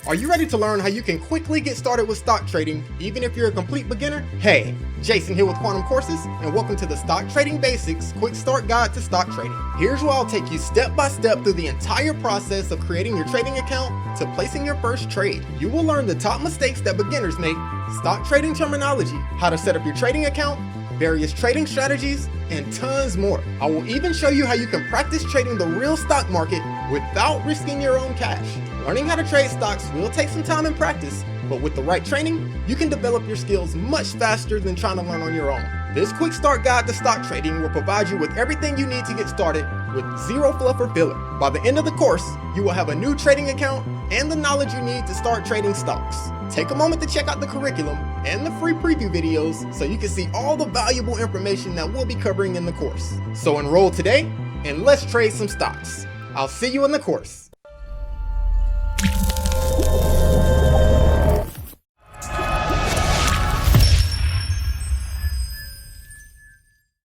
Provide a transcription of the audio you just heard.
Are you ready to learn how you can quickly get started with stock trading, even if you're a complete beginner? Hey, Jason here with Quantum Courses, and welcome to the Stock Trading Basics Quick Start Guide to Stock Trading. Here's where I'll take you step by step through the entire process of creating your trading account to placing your first trade. You will learn the top mistakes that beginners make, stock trading terminology, how to set up your trading account, various trading strategies, and tons more. I will even show you how you can practice trading the real stock market without risking your own cash. Learning how to trade stocks will take some time and practice, but with the right training, you can develop your skills much faster than trying to learn on your own. This quick start guide to stock trading will provide you with everything you need to get started with zero fluff or filler. By the end of the course, you will have a new trading account and the knowledge you need to start trading stocks. Take a moment to check out the curriculum and the free preview videos so you can see all the valuable information that we'll be covering in the course. So enroll today and let's trade some stocks. I'll see you in the course.